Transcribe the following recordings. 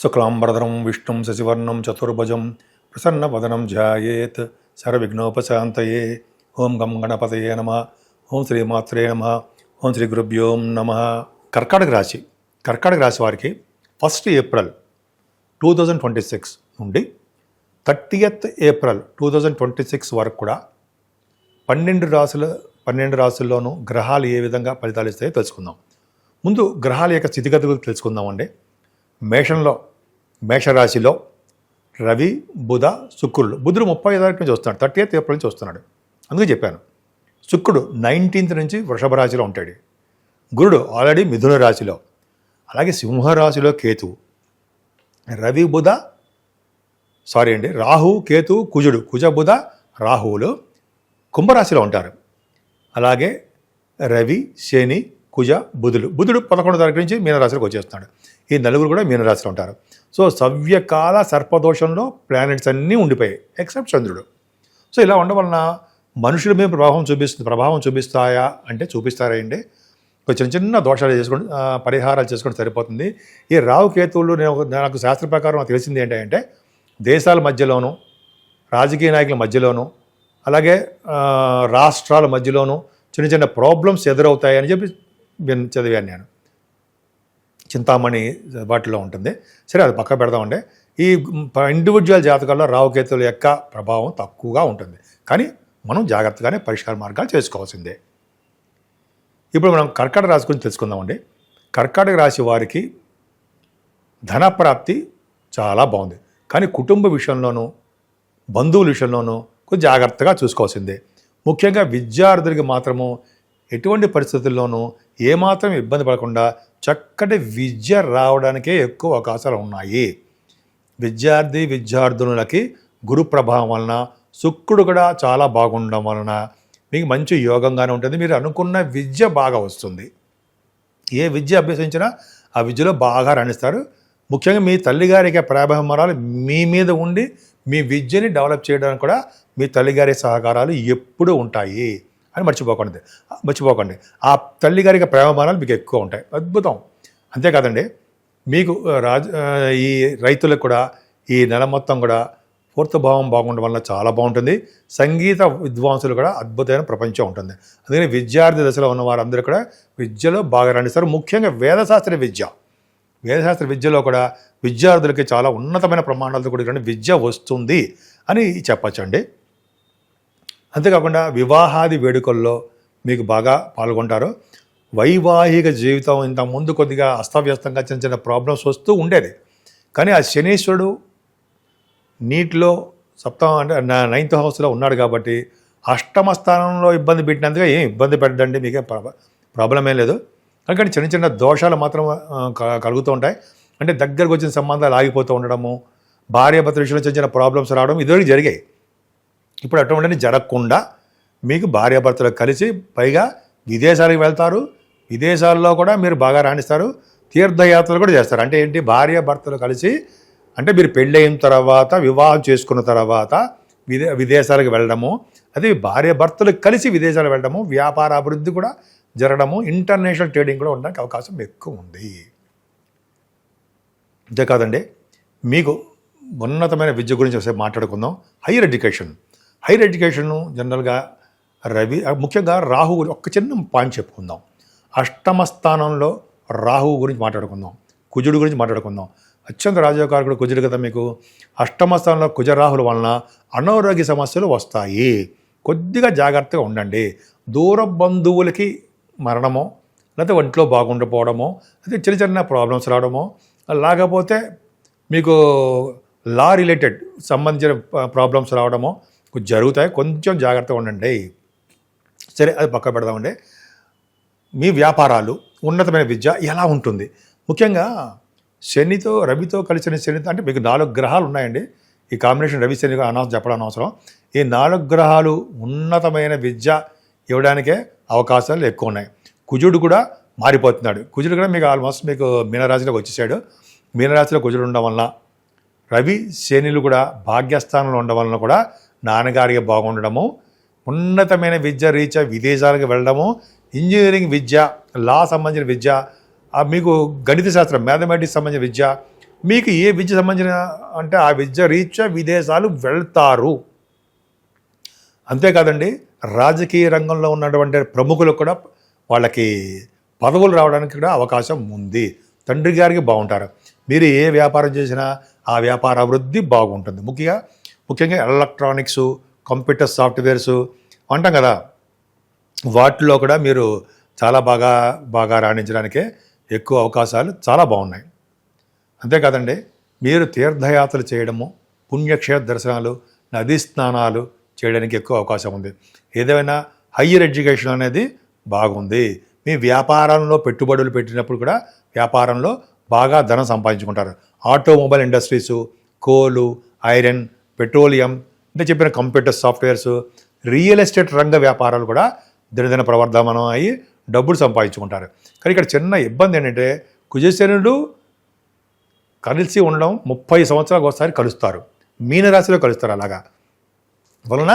శుక్లాంబరధరం విష్ణుం శశివర్ణం చతుర్భుజం ప్రసన్నవదనం ధ్యాయేత్ సర్వవిఘ్నోపశాంతయే. ఓం గం గణపతయే నమః. ఓం శ్రీమాత్రే నమః. ఓం శ్రీ గురుభ్యో నమః. కర్కాటక రాశి వారికి 1 ఏప్రిల్ 2026 నుండి 30th ఏప్రిల్ 2026 వరకు కూడా 12 రాశుల్లోనూ గ్రహాలు ఏ విధంగా ఫలితాలు ఇస్తాయో తెలుసుకుందాం. ముందు గ్రహాల యొక్క స్థితిగతులు తెలుసుకుందామండి. మేషరాశిలో రవి, బుధ, శుక్రుడు. బుధుడు 35 తారీఖు నుంచి వస్తున్నాడు, 30th ఏప్రిల్ నుంచి వస్తున్నాడు. అందుకే చెప్పాను. శుక్రుడు 19th నుంచి వృషభ రాశిలో ఉంటాడు. గురుడు ఆల్రెడీ మిథున రాశిలో. అలాగే సింహరాశిలో కేతువు. రాహు, కేతు, కుజుడు. కుజ, బుధ, రాహువులు కుంభరాశిలో ఉంటారు. అలాగే రవి, శని, కుజ, బుధుడు 11వ తారీఖు నుంచి మీనరాశిలోకి వచ్చేస్తున్నాడు. ఈ నలుగురు కూడా మీనరాశిలో ఉంటారు. సో సవ్యకాల సర్పదోషంలో ప్లానెట్స్ అన్నీ ఉండిపోయాయి ఎక్సెప్ట్ చంద్రుడు. సో ఇలా ఉండడం వలన మనుషుల మీద ప్రభావం చూపిస్తాయా అంటే చూపిస్తారండి. చిన్న చిన్న దోషాలు చేసుకొని పరిహారాలు చేసుకొని సరిపోతుంది. ఈ రాహు కేతువులు నాకు శాస్త్ర ప్రకారం తెలిసింది ఏంటంటే దేశాల మధ్యలోనూ, రాజకీయ నాయకుల మధ్యలోనూ, అలాగే రాష్ట్రాల మధ్యలోనూ చిన్న చిన్న ప్రాబ్లమ్స్ ఎదురవుతాయని చెప్పి చదివాను నేను. చింతామణి వాటిలో ఉంటుంది. సరే, అది పక్క పెడదామండి. ఈ ఇండివిజువల్ జాతకాల్లో రాహుకేతువుల యొక్క ప్రభావం తక్కువగా ఉంటుంది, కానీ మనం జాగ్రత్తగానే పరిష్కార మార్గాలు చేసుకోవాల్సిందే. ఇప్పుడు మనం కర్కాటక రాశి గురించి తెలుసుకుందామండి. కర్కాటక రాశి వారికి ధనప్రాప్తి చాలా బాగుంది, కానీ కుటుంబ విషయంలోనూ, బంధువుల విషయంలోనూ కొంచెం జాగ్రత్తగా చూసుకోవాల్సిందే. ముఖ్యంగా విద్యార్థులకి మాత్రము ఎటువంటి పరిస్థితుల్లోనూ ఏమాత్రం ఇబ్బంది పడకుండా చక్కటి విద్య రావడానికే ఎక్కువ అవకాశాలు ఉన్నాయి. విద్యార్థులకి గురు ప్రభావం వలన, శుక్రుడు కూడా చాలా బాగుండడం వలన మీకు మంచి యోగంగానే ఉంటుంది. మీరు అనుకున్న విద్య బాగా వస్తుంది. ఏ విద్య అభ్యసించినా ఆ విద్యలో బాగా రాణిస్తారు. ముఖ్యంగా మీ తల్లిగారికి ప్రభావాలు మీ మీద ఉండి మీ విద్యని డెవలప్ చేయడానికి కూడా మీ తల్లిగారి సహకారాలు ఎప్పుడూ ఉంటాయి అని మర్చిపోకండి. ఆ తల్లిగారికి ప్రేమమానాలు మీకు ఎక్కువ ఉంటాయి. అద్భుతం. అంతేకాదండి, మీకు ఈ రైతులకు కూడా ఈ నెల మొత్తం కూడా 4th భావం బాగుండడం వల్ల చాలా బాగుంటుంది. సంగీత విద్వాంసులు కూడా అద్భుతమైన ప్రపంచం ఉంటుంది. అందుకని విద్యార్థి దశలో ఉన్న వారందరూ కూడా విద్యలో బాగా రాణిస్తారు. ముఖ్యంగా వేదశాస్త్ర విద్యలో కూడా విద్యార్థులకి చాలా ఉన్నతమైన ప్రమాణాలతో కూడిన విద్య వస్తుంది అని చెప్పచ్చండి. అంతేకాకుండా వివాహాది వేడుకల్లో మీకు బాగా పాల్గొంటారు. వైవాహిక జీవితం ఇంతకుముందు కొద్దిగా అస్తవ్యస్తంగా చిన్న చిన్న ప్రాబ్లమ్స్ వస్తూ ఉండేది, కానీ ఆ శనీశ్వరుడు నీటిలో 9th హౌస్లో ఉన్నాడు కాబట్టి అష్టమ స్థానంలో ఇబ్బంది పెట్టినందుగా ఏం ఇబ్బంది పెట్టండి, మీకేం ప్రాబ్లం ఏం లేదు. కానీ చిన్న చిన్న దోషాలు మాత్రం కలుగుతూ ఉంటాయి. అంటే దగ్గరకు వచ్చిన సంబంధాలు ఆగిపోతూ ఉండడము, భార్యాభర్తల విషయంలో చిన్న చిన్న ప్రాబ్లమ్స్ రావడం ఇదివరకు జరిగాయి. ఇప్పుడు అటువంటివి జరగకుండా మీకు భార్యాభర్తలు కలిసి పైగా విదేశాలకు వెళ్తారు. విదేశాల్లో కూడా మీరు బాగా రాణిస్తారు. తీర్థయాత్రలు కూడా చేస్తారు. అంటే ఏంటి, భార్యాభర్తలు కలిసి అంటే మీరు పెళ్ళయిన తర్వాత, వివాహం చేసుకున్న తర్వాత విదేశాలకు వెళ్ళడము, అదే భార్యాభర్తలు కలిసి విదేశాలకు వెళ్ళడము, వ్యాపార అభివృద్ధి కూడా జరగడము, ఇంటర్నేషనల్ ట్రేడింగ్ కూడా ఉండడానికి అవకాశం ఎక్కువ ఉంది. అంతేకాదండి, మీకు ఉన్నతమైన విద్య గురించి ఒకసారి మాట్లాడుకుందాం. హైయర్ ఎడ్యుకేషన్ జనరల్గా ముఖ్యంగా రాహు ఒక్క చిన్న పాయింట్ చెప్పుకుందాం. అష్టమ స్థానంలో రాహువు గురించి మాట్లాడుకుందాం, కుజుడు గురించి మాట్లాడుకుందాం. అత్యంత రాజయోగకారకుడు కుజుడు కదా మీకు. అష్టమ స్థానంలో కుజరాహుల వలన అనారోగ్య సమస్యలు వస్తాయి. కొద్దిగా జాగ్రత్తగా ఉండండి. దూర బంధువులకి మరణమో, లేకపోతే ఒంట్లో బాగుండిపోవడమో, లేకపోతే చిన్న చిన్న ప్రాబ్లమ్స్ రావడమో, లేకపోతే మీకు లా రిలేటెడ్ సంబంధించిన ప్రాబ్లమ్స్ రావడమో జరుగుతాయి. కొంచెం జాగ్రత్తగా ఉండండి. సరే, అది పక్క పెడదామండి. మీ వ్యాపారాలు, ఉన్నతమైన విద్య ఎలా ఉంటుంది? ముఖ్యంగా రవితో కలిసిన శనితో, అంటే మీకు 4 గ్రహాలు ఉన్నాయండి. ఈ కాంబినేషన్ రవి శని చెప్పడం అవసరం. ఈ 4 గ్రహాలు ఉన్నతమైన విద్య ఇవ్వడానికే అవకాశాలు ఎక్కువ ఉన్నాయి. కుజుడు కూడా మారిపోతున్నాడు. కుజుడు కూడా మీకు ఆల్మోస్ట్ మీకు మీనరాశిలోకి వచ్చేసాడు. మీనరాశిలో కుజుడు ఉండడం వలన, రవి శనిలు కూడా భాగ్యస్థానంలో ఉండడం వలన కూడా నాన్నగారికి బాగుండడము, ఉన్నతమైన విద్య రీత్యా విదేశాలకు వెళ్ళడము, ఇంజనీరింగ్ విద్య, లా సంబంధించిన విద్య, మీకు గణిత శాస్త్రం, మ్యాథమెటిక్స్ సంబంధించిన విద్య, మీకు ఏ విద్య సంబంధించిన అంటే ఆ విద్య రీత్యా విదేశాలు వెళ్తారు. అంతేకాదండి, రాజకీయ రంగంలో ఉన్నటువంటి ప్రముఖులకు కూడా వాళ్ళకి పదవులు రావడానికి కూడా అవకాశం ఉంది. తండ్రి గారికి బాగుంటారు. మీరు ఏ వ్యాపారం చేసినా ఆ వ్యాపార అభివృద్ధి బాగుంటుంది. ముఖ్యంగా ఎలక్ట్రానిక్స్, కంప్యూటర్ సాఫ్ట్వేర్స్ అంటాం కదా, వాటిలో కూడా మీరు చాలా బాగా రాణించడానికే ఎక్కువ అవకాశాలు చాలా బాగున్నాయి. అంతేకాదండి, మీరు తీర్థయాత్రలు చేయడము, పుణ్యక్షేత్ర దర్శనాలు, నదీ స్నానాలు చేయడానికి ఎక్కువ అవకాశం ఉంది. ఏదైనా హయ్యర్ ఎడ్యుకేషన్ అనేది బాగుంది. మీ వ్యాపారంలో పెట్టుబడులు పెట్టినప్పుడు కూడా వ్యాపారంలో బాగా ధనం సంపాదించుకుంటారు. ఆటోమొబైల్ ఇండస్ట్రీసు, కోలు, ఐరన్, పెట్రోలియం, అంటే చెప్పిన కంప్యూటర్ సాఫ్ట్వేర్స్, రియల్ ఎస్టేట్ రంగ వ్యాపారాలు కూడా దినదిన ప్రవర్ధమానం అయ్యి డబ్బులు సంపాదించుకుంటారు. కానీ ఇక్కడ చిన్న ఇబ్బంది ఏంటంటే కుజశనుడు కలిసి ఉండడం 30 సంవత్సరాలకు ఒకసారి కలుస్తారు. మీనరాశిలో కలుస్తారు. అలాగా వలన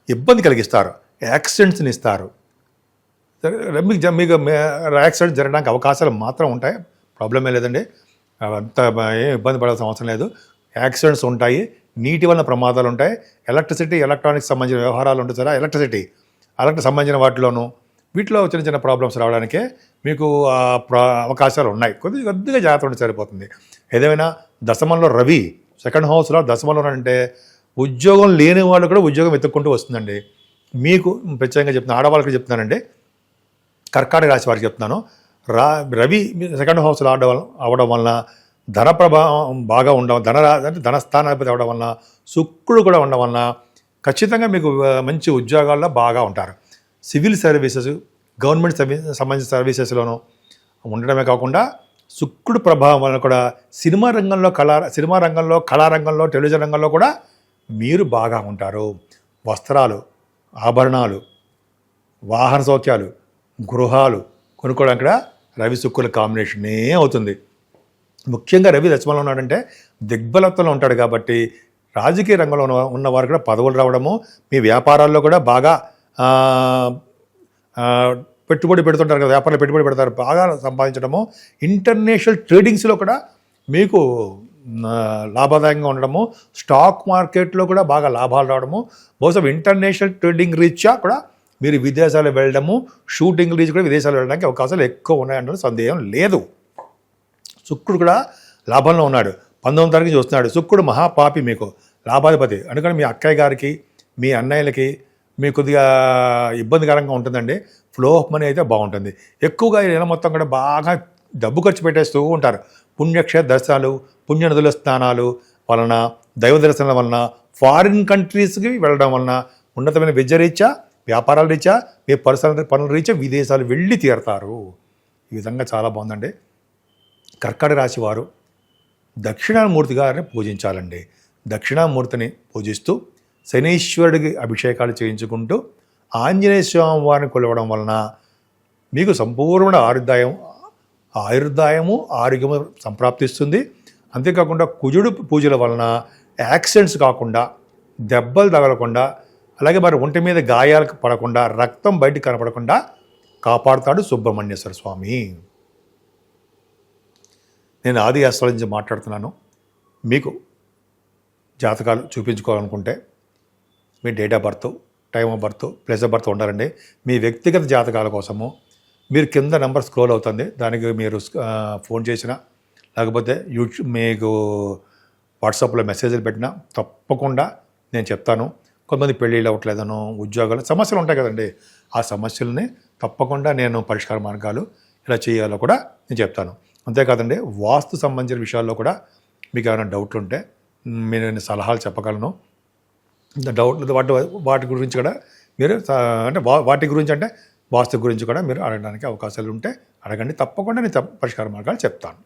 ఇబ్బంది కలిగిస్తారు, యాక్సిడెంట్స్ని ఇస్తారు. మీకు యాక్సిడెంట్ జరగడానికి అవకాశాలు మాత్రం ఉంటాయి, ప్రాబ్లమే లేదండి. అంత ఏం ఇబ్బంది పడాల్సిన అవసరం లేదు. యాక్సిడెంట్స్ ఉంటాయి, నీటి వలన ప్రమాదాలు ఉంటాయి, ఎలక్ట్రిసిటీ, ఎలక్ట్రానిక్స్ సంబంధించిన వ్యవహారాలు ఉంటాయి సార్, ఎలక్ట్రిక్ సంబంధించిన వాటిలోనూ వీటిలో చిన్న చిన్న ప్రాబ్లమ్స్ రావడానికే మీకు అవకాశాలు ఉన్నాయి. కొద్దిగా జాగ్రత్త ఉంటే సరిపోతుంది. ఏదేమైనా దశమంలో రవి సెకండ్ హౌస్లో దశమంలో అంటే ఉద్యోగం లేని వాళ్ళు కూడా ఉద్యోగం వెతుక్కుంటూ వస్తుందండి. మీకు ప్రత్యేకంగా చెప్తున్నాను, ఆడవాళ్ళకి చెప్తున్నానండి, కర్కాటక రాశి వారికి చెప్తున్నాను. రవి సెకండ్ హౌస్లో అవడం వలన ధన ప్రభావం బాగా ఉండడం, అంటే ధనస్థానాధిపతి అవడం వలన, శుక్రుడు కూడా ఉండడం వలన ఖచ్చితంగా మీకు మంచి ఉద్యోగాల్లో బాగా ఉంటారు. సివిల్ సర్వీసెస్, గవర్నమెంట్ సంబంధించిన సర్వీసెస్లోనూ ఉండడమే కాకుండా శుక్రుడు ప్రభావం వలన కూడా సినిమా రంగంలో, కళారంగంలో, టెలివిజన్ రంగంలో కూడా మీరు బాగా ఉంటారు. వస్త్రాలు, ఆభరణాలు, వాహన సౌఖ్యాలు, గృహాలు కొనుక్కోవడానికి కూడా రవి శుక్రుల కాంబినేషనే అవుతుంది. ముఖ్యంగా రవి దశమంలో ఉన్నాడంటే దిగ్బలత్వంలో ఉంటాడు కాబట్టి రాజకీయ రంగంలో ఉన్నవారు కూడా పదవులు రావడము, మీ వ్యాపారాల్లో కూడా బాగా పెట్టుబడి పెడుతుంటారు కదా, వ్యాపారంలో పెట్టుబడి పెడతారు, బాగా సంపాదించడము, ఇంటర్నేషనల్ ట్రేడింగ్స్లో కూడా మీకు లాభదాయంగా ఉండడము, స్టాక్ మార్కెట్లో కూడా బాగా లాభాలు రావడము, బహుశా ఇంటర్నేషనల్ ట్రేడింగ్ రీత్యా కూడా మీరు విదేశాలు వెళ్ళడము, షూటింగ్ రీచ్ కూడా విదేశాలు వెళ్ళడానికి అవకాశాలు ఎక్కువ ఉన్నాయంటే సందేహం లేదు. శుక్రుడు కూడా లాభంలో ఉన్నాడు, 19వ తారీఖు చూస్తున్నాడు. శుక్రుడు మహాపాపి, మీకు లాభాధిపతి. అందుకని మీ అక్కయ్య గారికి, మీ అన్నయ్యలకి మీకు కొద్దిగా ఇబ్బందికరంగా ఉంటుందండి. ఫ్లో ఆఫ్ మనీ అయితే బాగుంటుంది. ఎక్కువగా ఈ నెల మొత్తం కూడా బాగా డబ్బు ఖర్చు పెట్టేస్తూ ఉంటారు. పుణ్యక్షేత్ర దర్శనాలు, పుణ్యనదుల స్నానాలు వలన, దైవ దర్శనాల వలన, ఫారిన్ కంట్రీస్కి వెళ్ళడం వలన, ఉన్నతమైన విద్య రీత్యా, వ్యాపారాల రీత్యా, మీ పనుల రీత్యా విదేశాలు వెళ్ళి తీరుతారు. ఈ విధంగా చాలా బాగుందండి. కర్కాటక రాశి వారు దక్షిణామూర్తి గారిని పూజించాలండి. దక్షిణామూర్తిని పూజిస్తూ శనీశ్వరుడికి అభిషేకాలు చేయించుకుంటూ ఆంజనేయ స్వామి వారిని కొలవడం వలన మీకు సంపూర్ణ ఆయుర్దాయము, ఆరోగ్యము సంప్రాప్తిస్తుంది. అంతేకాకుండా కుజుడు పూజల వలన యాక్సిడెంట్స్ కాకుండా, దెబ్బలు తగలకుండా, అలాగే మరి ఒంటి మీద గాయాలకు పడకుండా, రక్తం బయటికి కనపడకుండా కాపాడుతాడు సుబ్రహ్మణ్యేశ్వర స్వామి. నేను ఆది అస్ట్రాలజీ నుంచి మాట్లాడుతున్నాను. మీకు జాతకాలు చూపించుకోవాలనుకుంటే మీ date of birth, time of birth, place of birth ఉండాలండి. మీ వ్యక్తిగత జాతకాల కోసము మీరు కింద నెంబర్ స్క్రోల్ అవుతుంది, దానికి మీరు ఫోన్ చేసినా లేకపోతే మీకు వాట్సాప్లో మెసేజ్లు పెట్టినా తప్పకుండా నేను చెప్తాను. కొంతమంది పెళ్ళిళ్ళు అవ్వట్లేదనో, ఉద్యోగాలు సమస్యలు ఉంటాయి కదండి, ఆ సమస్యలని తప్పకుండా నేను పరిష్కార మార్గాలు ఇలా చేయాలో కూడా నేను చెప్తాను. అంతేకాదండి, వాస్తు సంబంధించిన విషయాల్లో కూడా మీకు ఏమైనా డౌట్లు ఉంటే నేను సలహాలు చెప్పగలను. వాటి గురించి కూడా మీరు అంటే వాటి గురించి అంటే వాస్తు గురించి కూడా మీరు అడగడానికి అవకాశాలు ఉంటే అడగండి. తప్పకుండా నేను పరిష్కార మార్గాలు చెప్తాను.